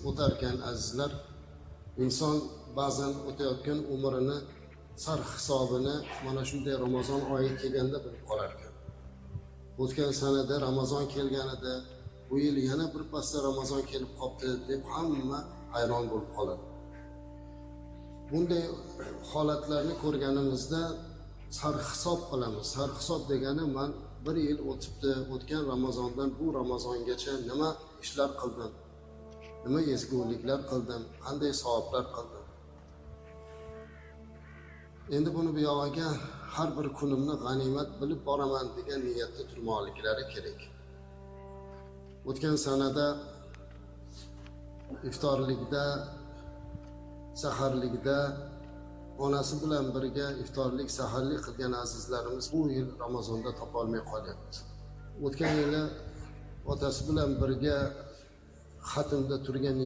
o'tar ekan azizlar. Inson ba'zan o'tayotgan umrini sarf hisobini mana shunday Ramazon oyi kelganda bilib qolar ekan. O'tgan sanada Ramazon kelganida bu yil yana bir pasda Ramazon kelib qoldi deb hamma hayron bo'lib qoladi. Bunday holatlarni ko'rganimizda sarhisob qilamiz. Sarhisob degani men bir yil o'tibdi, o'tgan Ramazondan bu Ramazongacha nima ishlar qildim, nima ezguliklar qildim, qanday savoblar qildim. Endi buni bu yog'iga har bir kunimni g'animat bilib boraman degan niyatda turmoqliklari kerak. O'tgan sanada iftorlikda, saharlikda onasi bilan birga iftorlik, saharlik qilgan azizlarimiz bu yil Ramazonda topolmay qolyapti. O'tgan yili otasi bilan birga xatmda turgan